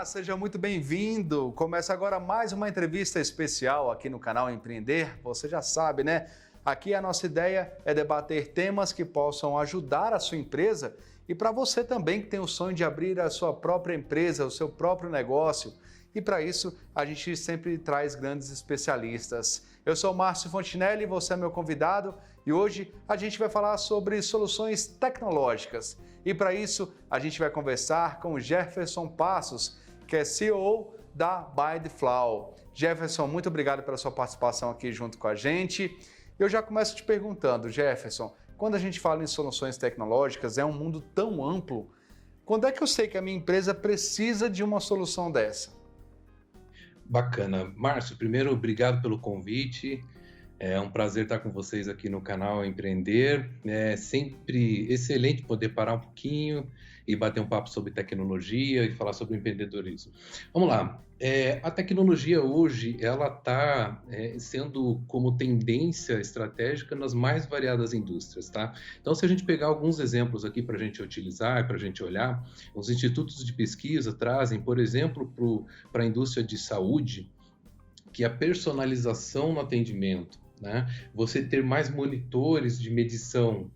Olá, seja muito bem-vindo. Começa agora mais uma entrevista especial aqui no canal Empreender. Você já sabe, né? Aqui a nossa ideia é debater temas que possam ajudar a sua empresa e para você também que tem o sonho de abrir a sua própria empresa, o seu próprio negócio. E para isso, a gente sempre traz grandes especialistas. Eu sou o Márcio Fontinelli, você é meu convidado e hoje a gente vai falar sobre soluções tecnológicas. E para isso, a gente vai conversar com o Jefferson Passos, que é CEO da By The Flow. Jefferson, muito obrigado pela sua participação aqui junto com a gente. Eu já começo te perguntando, Jefferson, quando a gente fala em soluções tecnológicas, é um mundo tão amplo. Quando é que eu sei que a minha empresa precisa de uma solução dessa? Bacana. Márcio, primeiro, obrigado pelo convite. É um prazer estar com vocês aqui no canal Empreender. É sempre excelente poder parar um pouquinho e bater um papo sobre tecnologia e falar sobre empreendedorismo. Vamos lá. A tecnologia hoje ela está sendo como tendência estratégica nas mais variadas indústrias, tá? Então, se a gente pegar alguns exemplos aqui para a gente utilizar, para a gente olhar, os institutos de pesquisa trazem, por exemplo, para a indústria de saúde, que a personalização no atendimento, né? Você ter mais monitores de medição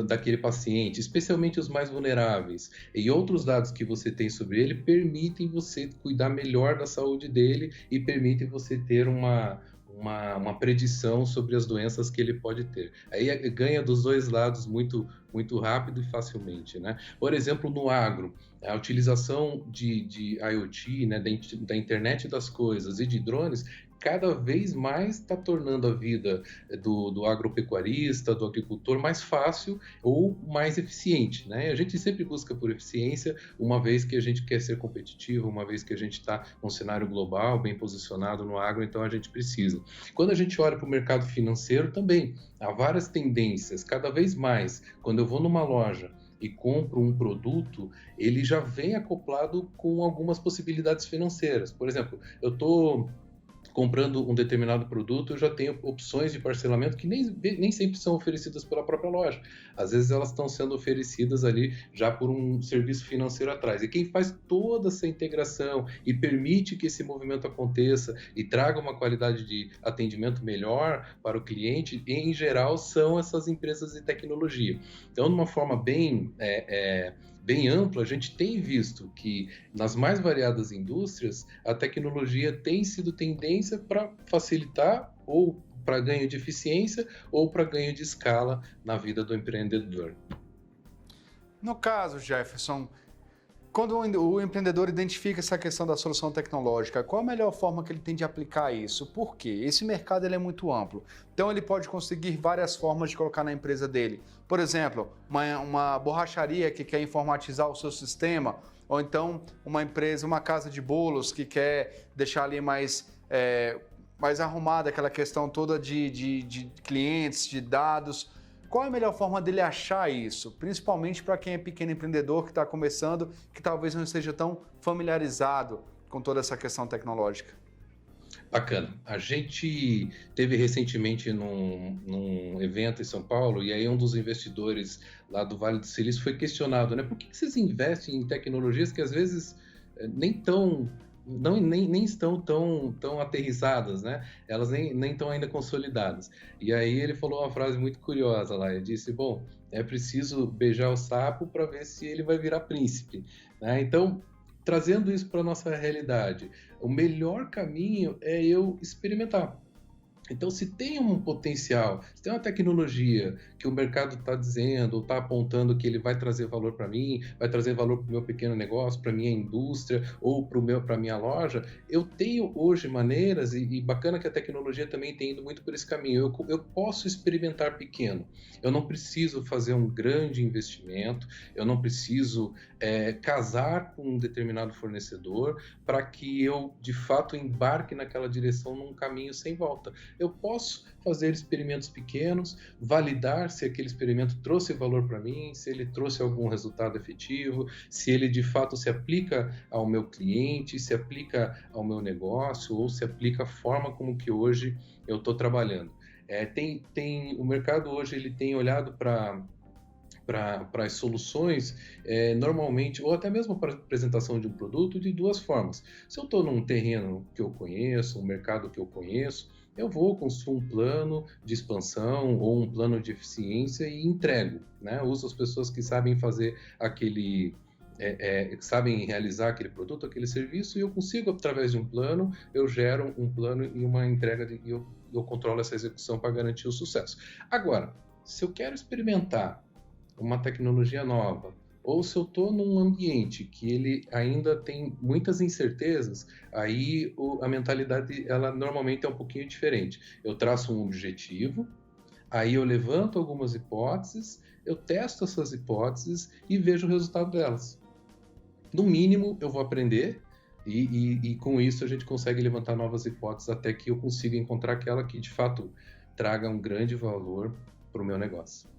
daquele paciente, especialmente os mais vulneráveis, e outros dados que você tem sobre ele permitem você cuidar melhor da saúde dele e permitem você ter uma predição sobre as doenças que ele pode ter. Aí ganha dos dois lados muito rápido e facilmente, né? Por exemplo, no agro, a utilização de IoT, né, da internet das coisas e de drones, cada vez mais está tornando a vida do agropecuarista, do agricultor mais fácil ou mais eficiente, né? A gente sempre busca por eficiência, uma vez que a gente quer ser competitivo, uma vez que a gente está num cenário global, bem posicionado no agro, então a gente precisa. Quando a gente olha para o mercado financeiro também, há várias tendências, cada vez mais, quando eu vou numa loja e compro um produto, ele já vem acoplado com algumas possibilidades financeiras. Por exemplo, eu estou comprando um determinado produto, eu já tenho opções de parcelamento que nem sempre são oferecidas pela própria loja. Às vezes elas estão sendo oferecidas ali já por um serviço financeiro atrás. E quem faz toda essa integração e permite que esse movimento aconteça e traga uma qualidade de atendimento melhor para o cliente, em geral, são essas empresas de tecnologia. Então, de uma forma bem ampla, a gente tem visto que nas mais variadas indústrias, a tecnologia tem sido tendência para facilitar ou para ganho de eficiência ou para ganho de escala na vida do empreendedor. No caso, Jefferson, quando o empreendedor identifica essa questão da solução tecnológica, qual a melhor forma que ele tem de aplicar isso? Por quê? Esse mercado ele é muito amplo, então ele pode conseguir várias formas de colocar na empresa dele. Por exemplo, uma borracharia que quer informatizar o seu sistema, ou então uma empresa, uma casa de bolos que quer deixar ali mais arrumada aquela questão toda de clientes, de dados. Qual é a melhor forma dele achar isso? Principalmente para quem é pequeno empreendedor que está começando, que talvez não esteja tão familiarizado com toda essa questão tecnológica. Bacana. A gente teve recentemente num evento em São Paulo, e aí um dos investidores lá do Vale do Silício foi questionado, né? Por que vocês investem em tecnologias que às vezes nem estão tão aterrissadas, né? Elas nem estão ainda consolidadas. E aí ele falou uma frase muito curiosa lá, ele disse, bom, é preciso beijar o sapo para ver se ele vai virar príncipe, né? Então, trazendo isso para a nossa realidade, o melhor caminho é eu experimentar. Então, se tem um potencial, se tem uma tecnologia que o mercado está dizendo, ou está apontando que ele vai trazer valor para mim, vai trazer valor para o meu pequeno negócio, para a minha indústria ou para a minha loja, eu tenho hoje maneiras, e bacana que a tecnologia também tem ido muito por esse caminho, eu posso experimentar pequeno, eu não preciso fazer um grande investimento, eu não preciso casar com um determinado fornecedor para que eu, de fato, embarque naquela direção num caminho sem volta. Eu posso fazer experimentos pequenos, validar se aquele experimento trouxe valor para mim, se ele trouxe algum resultado efetivo, se ele de fato se aplica ao meu cliente, se aplica ao meu negócio ou se aplica à forma como que hoje eu estou trabalhando. O mercado hoje ele tem olhado para para as soluções, normalmente, ou até mesmo para a apresentação de um produto, de duas formas. Se eu estou num terreno que eu conheço, um mercado que eu conheço, eu vou construir um plano de expansão ou um plano de eficiência e entrego, né? Uso as pessoas que sabem fazer aquele, sabem realizar aquele produto, aquele serviço, e eu consigo, através de um plano, eu gero um plano e uma entrega, e eu controlo essa execução para garantir o sucesso. Agora, se eu quero experimentar uma tecnologia nova, ou se eu estou num ambiente que ele ainda tem muitas incertezas, aí a mentalidade, ela normalmente é um pouquinho diferente. Eu traço um objetivo, aí eu levanto algumas hipóteses, eu testo essas hipóteses e vejo o resultado delas. No mínimo, eu vou aprender e com isso a gente consegue levantar novas hipóteses até que eu consiga encontrar aquela que, de fato, traga um grande valor para o meu negócio.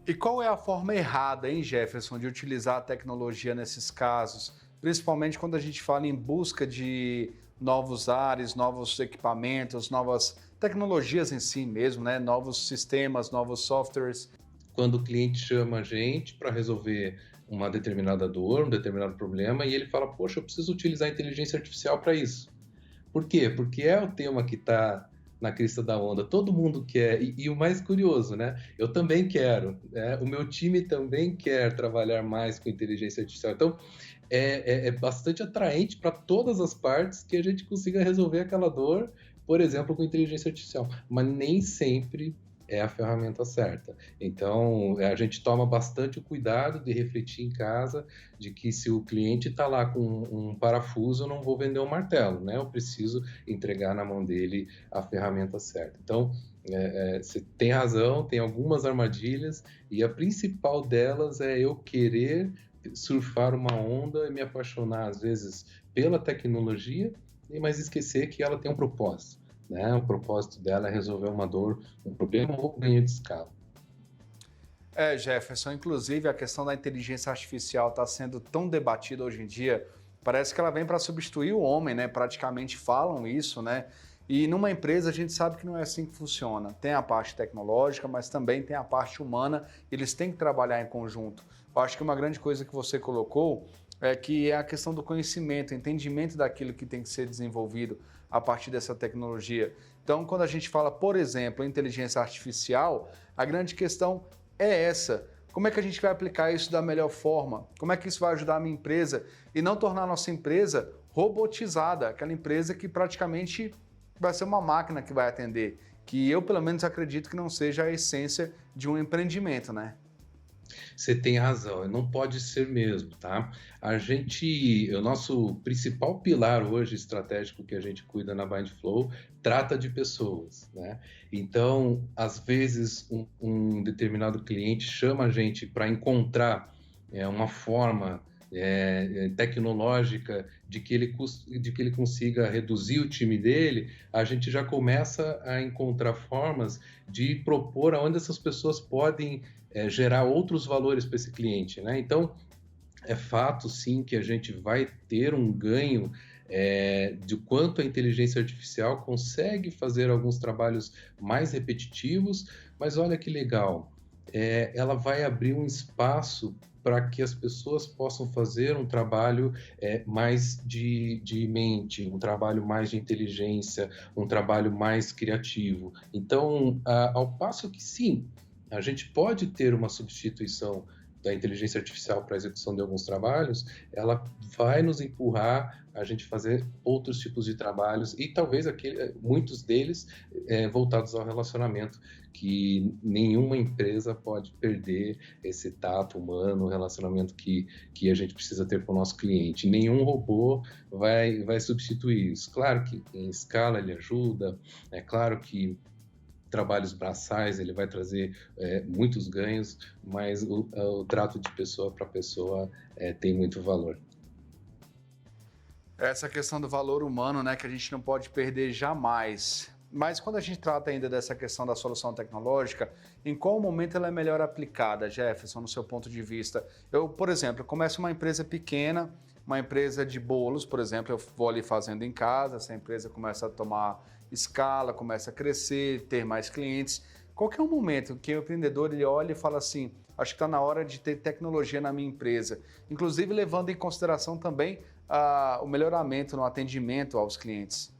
E qual é a forma errada, hein, Jefferson, de utilizar a tecnologia nesses casos? Principalmente quando a gente fala em busca de novos ares, novos equipamentos, novas tecnologias em si mesmo, né? Novos sistemas, novos softwares. Quando o cliente chama a gente para resolver uma determinada dor, um determinado problema, e ele fala, poxa, eu preciso utilizar a inteligência artificial para isso. Por quê? Porque é o tema que está na crista da onda. Todo mundo quer, e o mais curioso, né? Eu também quero, né? O meu time também quer trabalhar mais com inteligência artificial. Então, é bastante atraente para todas as partes que a gente consiga resolver aquela dor, por exemplo, com inteligência artificial. Mas nem sempre é a ferramenta certa. Então, a gente toma bastante o cuidado de refletir em casa de que se o cliente está lá com um parafuso, eu não vou vender um martelo, né? Eu preciso entregar na mão dele a ferramenta certa. Então, você tem razão, tem algumas armadilhas e a principal delas é eu querer surfar uma onda e me apaixonar, às vezes, pela tecnologia, mas esquecer que ela tem um propósito. Né? O propósito dela é resolver uma dor, um problema ou ganho de escala. Jefferson, inclusive a questão da inteligência artificial está sendo tão debatida hoje em dia, parece que ela vem para substituir o homem, né? Praticamente falam isso, né? E numa empresa a gente sabe que não é assim que funciona. Tem a parte tecnológica, mas também tem a parte humana, eles têm que trabalhar em conjunto. Eu acho que uma grande coisa que você colocou é que é a questão do conhecimento, entendimento daquilo que tem que ser desenvolvido a partir dessa tecnologia. Então, quando a gente fala, por exemplo, inteligência artificial, a grande questão é essa. Como é que a gente vai aplicar isso da melhor forma? Como é que isso vai ajudar a minha empresa e não tornar a nossa empresa robotizada, aquela empresa que praticamente vai ser uma máquina que vai atender, que eu, pelo menos, acredito que não seja a essência de um empreendimento, né? Você tem razão, não pode ser mesmo, tá? O nosso principal pilar hoje estratégico que a gente cuida na BindFlow trata de pessoas, né? Então, às vezes, um determinado cliente chama a gente para encontrar uma forma tecnológica de que ele consiga reduzir o time dele, a gente já começa a encontrar formas de propor aonde essas pessoas podem gerar outros valores para esse cliente, né? Então, é fato, sim, que a gente vai ter um ganho de quanto a inteligência artificial consegue fazer alguns trabalhos mais repetitivos, mas olha que legal, ela vai abrir um espaço para que as pessoas possam fazer um trabalho mais de mente, um trabalho mais de inteligência, um trabalho mais criativo. Então, ao passo que sim, a gente pode ter uma substituição da inteligência artificial para a execução de alguns trabalhos, ela vai nos empurrar a gente fazer outros tipos de trabalhos e talvez muitos deles voltados ao relacionamento, que nenhuma empresa pode perder esse tato humano, o relacionamento que a gente precisa ter com o nosso cliente. Nenhum robô vai substituir isso. Claro que em escala ele ajuda, é claro que trabalhos braçais, ele vai trazer muitos ganhos, mas o trato de pessoa para pessoa tem muito valor. Essa questão do valor humano, né, que a gente não pode perder jamais. Mas quando a gente trata ainda dessa questão da solução tecnológica, em qual momento ela é melhor aplicada, Jefferson, no seu ponto de vista? Eu, por exemplo, começo uma empresa pequena, uma empresa de bolos, por exemplo, eu vou ali fazendo em casa, essa empresa começa a tomar escala, começa a crescer, ter mais clientes. qual que é o momento que o empreendedor ele olha e fala assim, acho que está na hora de ter tecnologia na minha empresa, inclusive levando em consideração também o melhoramento no atendimento aos clientes?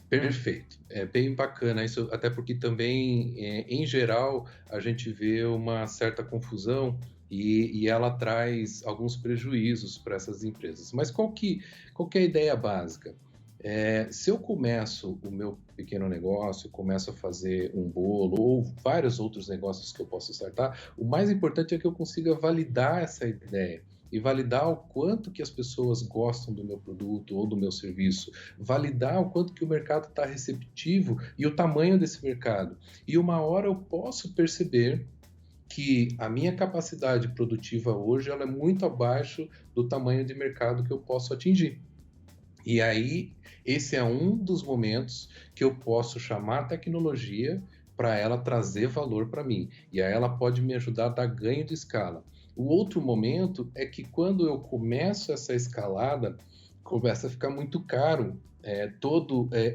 Perfeito. É bem bacana isso, até porque também, em geral, a gente vê uma certa confusão e ela traz alguns prejuízos para essas empresas. Mas qual que é a ideia básica? Se eu começo o meu pequeno negócio, começo a fazer um bolo ou vários outros negócios que eu posso startar, o mais importante é que eu consiga validar essa ideia e validar o quanto que as pessoas gostam do meu produto ou do meu serviço, validar o quanto que o mercado está receptivo e o tamanho desse mercado. E uma hora eu posso perceber que a minha capacidade produtiva hoje ela é muito abaixo do tamanho de mercado que eu posso atingir. E aí, esse é um dos momentos que eu posso chamar a tecnologia para ela trazer valor para mim. E aí ela pode me ajudar a dar ganho de escala. O outro momento é que quando eu começo essa escalada, começa a ficar muito caro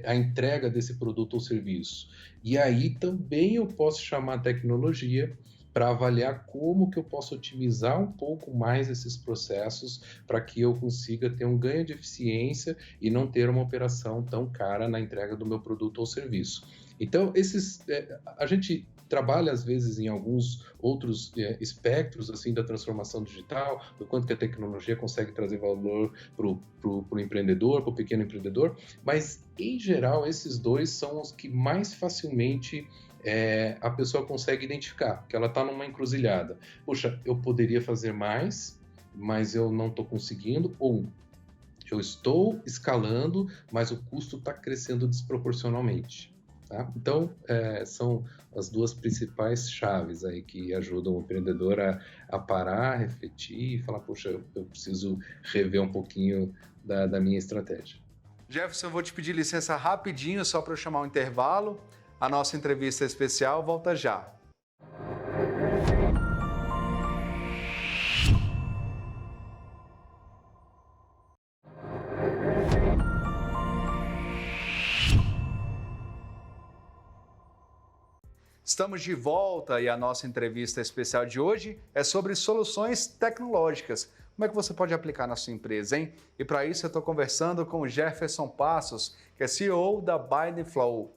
a entrega desse produto ou serviço. E aí também eu posso chamar a tecnologia para avaliar como que eu posso otimizar um pouco mais esses processos para que eu consiga ter um ganho de eficiência e não ter uma operação tão cara na entrega do meu produto ou serviço. Então, a gente trabalha às vezes em alguns outros espectros assim da transformação digital, do quanto que a tecnologia consegue trazer valor para o empreendedor, para o pequeno empreendedor, mas em geral esses dois são os que mais facilmente a pessoa consegue identificar, que ela está numa encruzilhada. Puxa, eu poderia fazer mais, mas eu não estou conseguindo, ou eu estou escalando, mas o custo está crescendo desproporcionalmente. Tá? Então, são as duas principais chaves aí que ajudam o empreendedor a parar, refletir e falar, poxa, eu preciso rever um pouquinho da minha estratégia. Jefferson, eu vou te pedir licença rapidinho, só para eu chamar um intervalo. A nossa entrevista especial volta já. Estamos de volta e a nossa entrevista especial de hoje é sobre soluções tecnológicas. Como é que você pode aplicar na sua empresa, hein? E para isso eu estou conversando com o Jefferson Passos, que é CEO da BindFlow.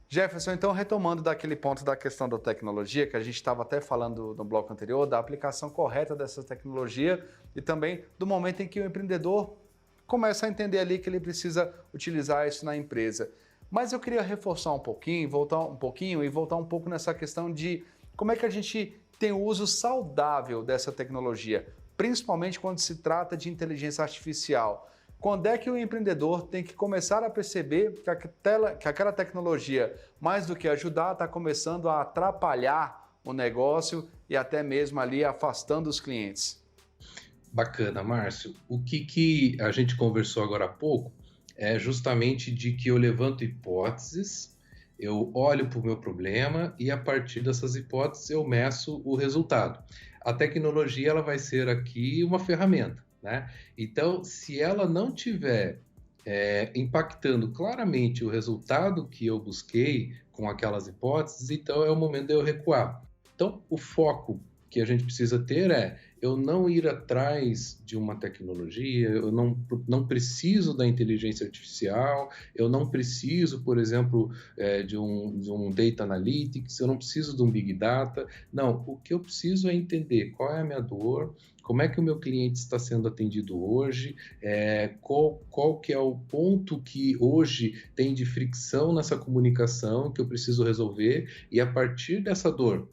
Jefferson, então retomando daquele ponto da questão da tecnologia, que a gente estava até falando no bloco anterior, da aplicação correta dessa tecnologia e também do momento em que o empreendedor começa a entender ali que ele precisa utilizar isso na empresa. Mas eu queria reforçar um pouquinho e voltar um pouco nessa questão de como é que a gente tem o uso saudável dessa tecnologia, principalmente quando se trata de inteligência artificial. Quando é que o empreendedor tem que começar a perceber que aquela tecnologia, mais do que ajudar, está começando a atrapalhar o negócio e até mesmo ali afastando os clientes? Bacana, Márcio. O que a gente conversou agora há pouco é justamente de que eu levanto hipóteses, eu olho para o meu problema e a partir dessas hipóteses eu meço o resultado. A tecnologia ela vai ser aqui uma ferramenta, né? Então, se ela não tiver impactando claramente o resultado que eu busquei com aquelas hipóteses, então é o momento de eu recuar. Então, o foco que a gente precisa ter eu não ir atrás de uma tecnologia, eu não preciso da inteligência artificial, eu não preciso, por exemplo, de um data analytics, eu não preciso de um big data. Não, o que eu preciso é entender qual é a minha dor, como é que o meu cliente está sendo atendido hoje, qual que é o ponto que hoje tem de fricção nessa comunicação que eu preciso resolver, e a partir dessa dor,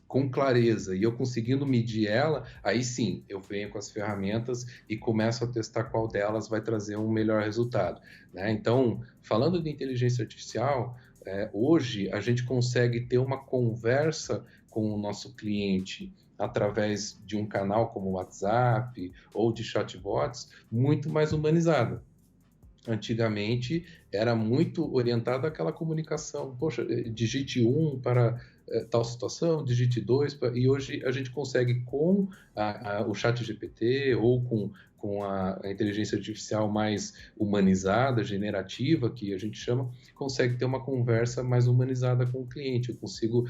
com clareza, e eu conseguindo medir ela, aí sim, eu venho com as ferramentas e começo a testar qual delas vai trazer um melhor resultado, né? Então, falando de inteligência artificial, hoje a gente consegue ter uma conversa com o nosso cliente através de um canal como o WhatsApp ou de chatbots muito mais humanizada. Antigamente era muito orientado àquela comunicação, poxa, digite 1 para tal situação, digite 2, e hoje a gente consegue com o chat GPT ou com a inteligência artificial mais humanizada, generativa, que a gente chama, consegue ter uma conversa mais humanizada com o cliente. Eu consigo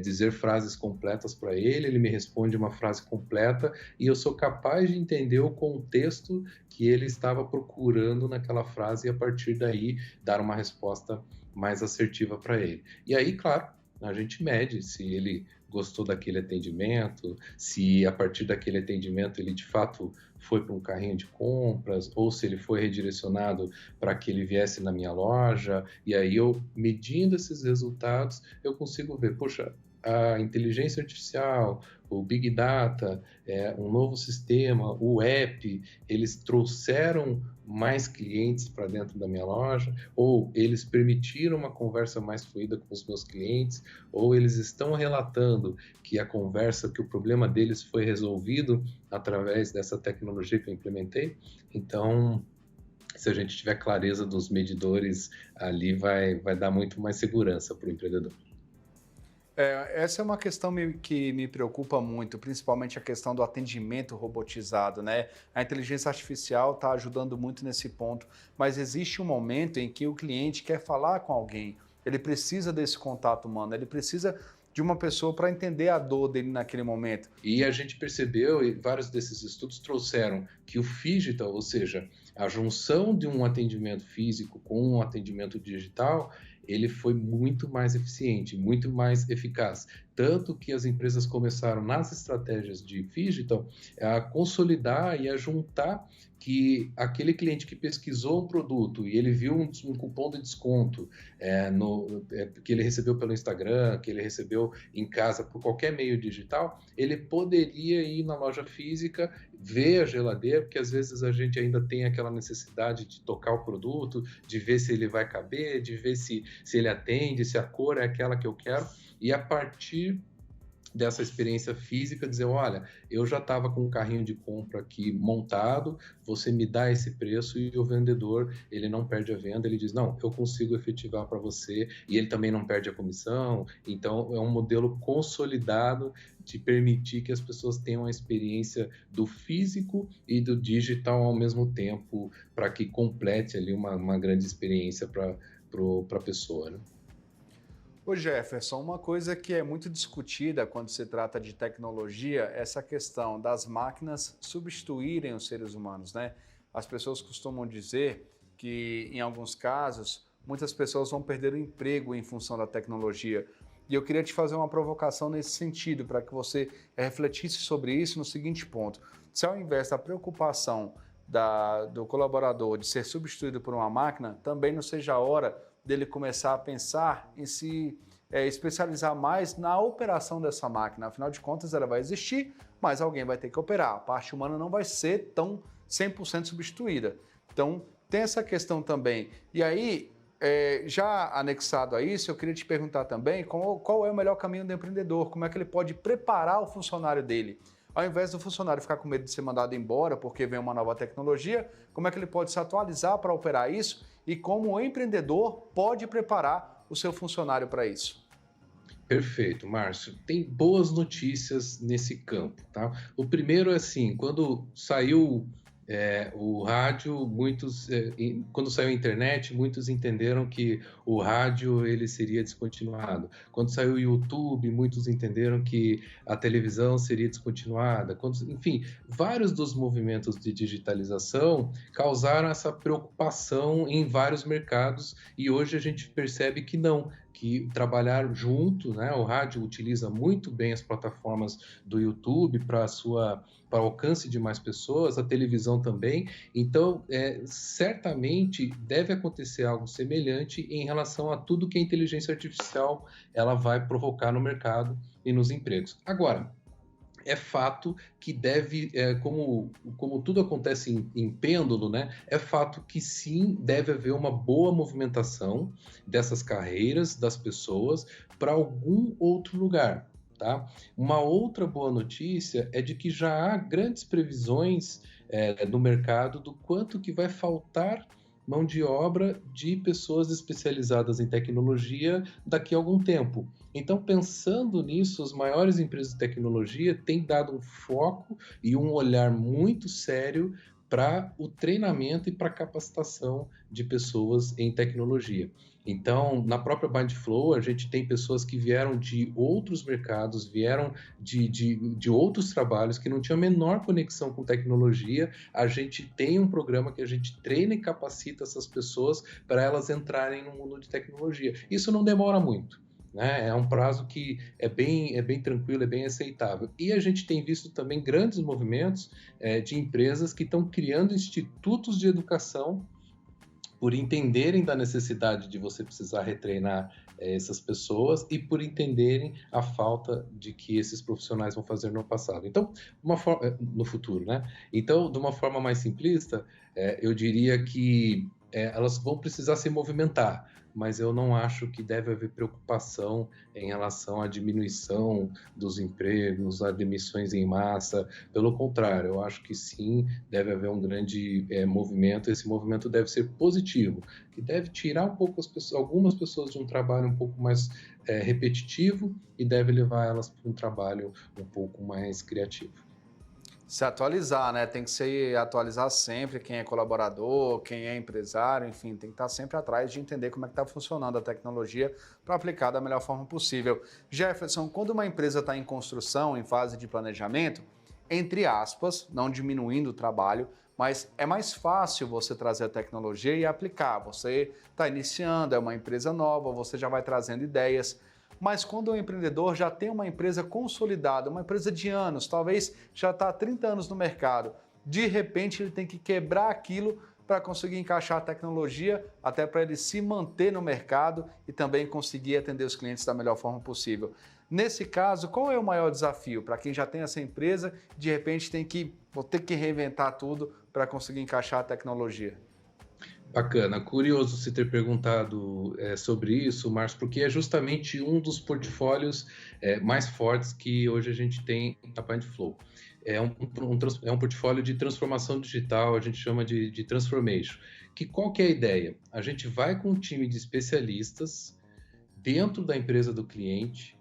dizer frases completas para ele, ele me responde uma frase completa e eu sou capaz de entender o contexto que ele estava procurando naquela frase e, a partir daí, dar uma resposta mais assertiva para ele. E aí, claro, a gente mede se ele gostou daquele atendimento, se a partir daquele atendimento ele de fato foi para um carrinho de compras, ou se ele foi redirecionado para que ele viesse na minha loja, e aí eu, medindo esses resultados, eu consigo ver, poxa, a inteligência artificial, o Big Data, um novo sistema, o app, eles trouxeram mais clientes para dentro da minha loja, ou eles permitiram uma conversa mais fluida com os meus clientes, ou eles estão relatando que a conversa, que o problema deles foi resolvido através dessa tecnologia que eu implementei. Então, se a gente tiver clareza dos medidores, ali vai dar muito mais segurança para o empreendedor. Essa é uma questão que me preocupa muito, principalmente a questão do atendimento robotizado, né? A inteligência artificial está ajudando muito nesse ponto, mas existe um momento em que o cliente quer falar com alguém, ele precisa desse contato humano, ele precisa de uma pessoa para entender a dor dele naquele momento. E a gente percebeu, e vários desses estudos trouxeram que o phygital, ou seja, a junção de um atendimento físico com um atendimento digital, ele foi muito mais eficiente, muito mais eficaz. Tanto que as empresas começaram, nas estratégias de phygital, a consolidar e a juntar que aquele cliente que pesquisou um produto e ele viu um cupom de desconto que ele recebeu pelo Instagram, que ele recebeu em casa por qualquer meio digital, ele poderia ir na loja física, ver a geladeira, porque às vezes a gente ainda tem aquela necessidade de tocar o produto, de ver se ele vai caber, de ver se ele atende, se a cor é aquela que eu quero, e a partir dessa experiência física, dizer, olha, eu já estava com um carrinho de compra aqui montado, você me dá esse preço, e o vendedor, ele não perde a venda, ele diz, não, eu consigo efetivar para você, e ele também não perde a comissão. Então, é um modelo consolidado de permitir que as pessoas tenham a experiência do físico e do digital ao mesmo tempo, para que complete ali uma grande experiência para a pessoa, né? Ô Jefferson, uma coisa que é muito discutida quando se trata de tecnologia é essa questão das máquinas substituírem os seres humanos, né? As pessoas costumam dizer que, em alguns casos, muitas pessoas vão perder o emprego em função da tecnologia. E eu queria te fazer uma provocação nesse sentido, para que você refletisse sobre isso no seguinte ponto. Se ao invés da preocupação do colaborador de ser substituído por uma máquina, também não seja a hora dele começar a pensar em se especializar mais na operação dessa máquina. Afinal de contas, ela vai existir, mas alguém vai ter que operar. A parte humana não vai ser tão 100% substituída. Então, tem essa questão também. E aí, já anexado a isso, eu queria te perguntar também qual é o melhor caminho do empreendedor, como é que ele pode preparar o funcionário dele. Ao invés do funcionário ficar com medo de ser mandado embora porque vem uma nova tecnologia, como é que ele pode se atualizar para operar isso e como o empreendedor pode preparar o seu funcionário para isso? Perfeito, Márcio. Tem boas notícias nesse campo, tá? O primeiro é assim, quando saiu o rádio, quando saiu a internet, muitos entenderam que o rádio ele seria descontinuado. Quando saiu o YouTube, muitos entenderam que a televisão seria descontinuada. Enfim, vários dos movimentos de digitalização causaram essa preocupação em vários mercados, e hoje a gente percebe que não, que trabalhar junto, né? O rádio utiliza muito bem as plataformas do YouTube para alcance de mais pessoas, a televisão também. Então, certamente deve acontecer algo semelhante em relação a tudo que a inteligência artificial ela vai provocar no mercado e nos empregos. Agora, é fato que como tudo acontece em pêndulo, né? É fato que sim, deve haver uma boa movimentação dessas carreiras, das pessoas, para algum outro lugar, tá? Uma outra boa notícia é de que já há grandes previsões no mercado do quanto que vai faltar mão de obra de pessoas especializadas em tecnologia daqui a algum tempo. Então, pensando nisso, as maiores empresas de tecnologia têm dado um foco e um olhar muito sério para o treinamento e para a capacitação de pessoas em tecnologia. Então, na própria Mindflow, a gente tem pessoas que vieram de outros mercados, vieram de outros trabalhos que não tinham a menor conexão com tecnologia. A gente tem um programa que a gente treina e capacita essas pessoas para elas entrarem no mundo de tecnologia. Isso não demora muito, né? É um prazo que é bem tranquilo, é bem aceitável. E a gente tem visto também grandes movimentos de empresas que estão criando institutos de educação por entenderem da necessidade de você precisar retreinar essas pessoas e por entenderem a falta de que esses profissionais vão fazer no passado. Então, no futuro, né? Então, de uma forma mais simplista, eu diria que elas vão precisar se movimentar, mas eu não acho que deve haver preocupação em relação à diminuição dos empregos, a demissões em massa. Pelo contrário, eu acho que sim, deve haver um grande movimento. Esse movimento deve ser positivo, que deve tirar um pouco algumas pessoas de um trabalho um pouco mais repetitivo e deve levar elas para um trabalho um pouco mais criativo. Se atualizar, né? Tem que se atualizar sempre, quem é colaborador, quem é empresário, enfim, tem que estar sempre atrás de entender como é que está funcionando a tecnologia para aplicar da melhor forma possível. Jefferson, quando uma empresa está em construção, em fase de planejamento, entre aspas, não diminuindo o trabalho, mas é mais fácil você trazer a tecnologia e aplicar. Você está iniciando, é uma empresa nova, você já vai trazendo ideias. Mas quando o empreendedor já tem uma empresa consolidada, uma empresa de anos, talvez já está há 30 anos no mercado, de repente ele tem que quebrar aquilo para conseguir encaixar a tecnologia, até para ele se manter no mercado e também conseguir atender os clientes da melhor forma possível. Nesse caso, qual é o maior desafio para quem já tem essa empresa, de repente vou ter que reinventar tudo para conseguir encaixar a tecnologia? Bacana, curioso você ter perguntado sobre isso, Márcio, porque é justamente um dos portfólios mais fortes que hoje a gente tem na Mindflow. É um portfólio de transformação digital, a gente chama de transformation. Qual que é a ideia? A gente vai com um time de especialistas dentro da empresa do cliente,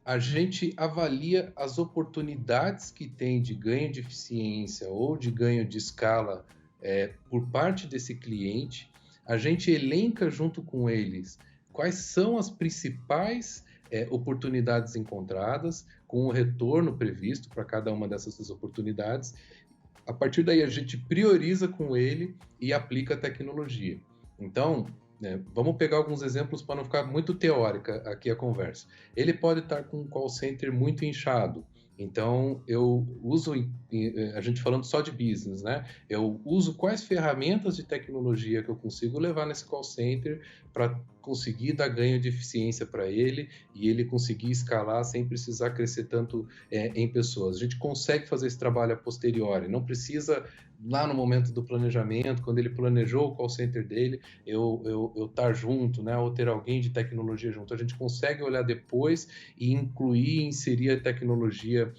a gente avalia as oportunidades que tem de ganho de eficiência ou de ganho de escala por parte desse cliente, a gente elenca junto com eles quais são as principais oportunidades encontradas, com o retorno previsto para cada uma dessas oportunidades. A partir daí, a gente prioriza com ele e aplica a tecnologia. Então, vamos pegar alguns exemplos para não ficar muito teórica aqui a conversa. Ele pode estar com um call center muito inchado. Então, eu uso, a gente falando só de business, né? Eu uso quais ferramentas de tecnologia que eu consigo levar nesse call center para conseguir dar ganho de eficiência para ele e ele conseguir escalar sem precisar crescer tanto em pessoas. A gente consegue fazer esse trabalho a posteriori, não precisa lá no momento do planejamento, quando ele planejou o call center dele, eu estar junto, né? Ou ter alguém de tecnologia junto. A gente consegue olhar depois e incluir e inserir a tecnologia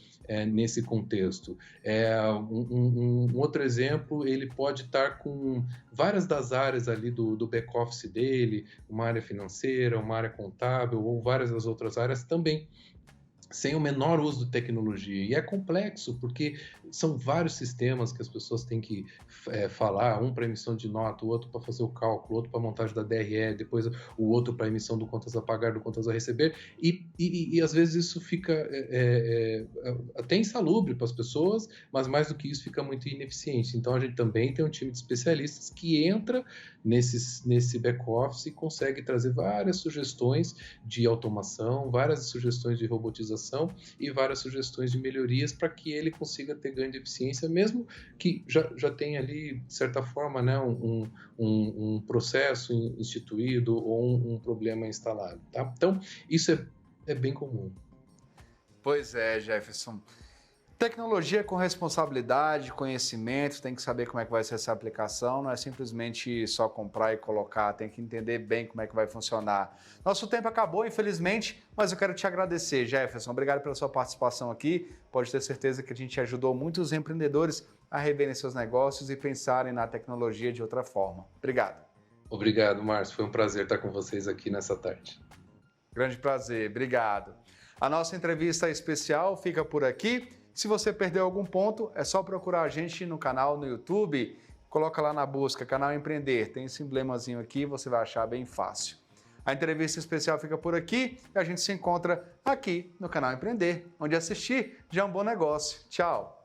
nesse contexto. Um outro exemplo, ele pode estar com várias das áreas ali do back-office dele, uma área financeira, uma área contábil ou várias das outras áreas também, sem o menor uso de tecnologia. E é complexo, porque são vários sistemas que as pessoas têm que falar, um para emissão de nota, o outro para fazer o cálculo, o outro para montagem da DRE, depois o outro para emissão do contas a pagar, do contas a receber, e às vezes isso fica até insalubre para as pessoas, mas mais do que isso fica muito ineficiente. Então a gente também tem um time de especialistas que entra nesse back-office e consegue trazer várias sugestões de automação, várias sugestões de robotização e várias sugestões de melhorias para que ele consiga ter ganho de eficiência, mesmo que já tenha ali, de certa forma, né, um processo instituído ou um problema instalado. Tá? Então, isso é bem comum. Pois é, Jefferson. Tecnologia com responsabilidade, conhecimento, tem que saber como é que vai ser essa aplicação, não é simplesmente só comprar e colocar, tem que entender bem como é que vai funcionar. Nosso tempo acabou, infelizmente, mas eu quero te agradecer, Jefferson. Obrigado pela sua participação aqui. Pode ter certeza que a gente ajudou muitos empreendedores a reverem seus negócios e pensarem na tecnologia de outra forma. Obrigado. Obrigado, Márcio. Foi um prazer estar com vocês aqui nessa tarde. Grande prazer. Obrigado. A nossa entrevista especial fica por aqui. Se você perdeu algum ponto, é só procurar a gente no canal no YouTube. Coloca lá na busca, Canal Empreender. Tem esse emblemazinho aqui, você vai achar bem fácil. A entrevista especial fica por aqui e a gente se encontra aqui no Canal Empreender, onde assistir já é um bom negócio. Tchau!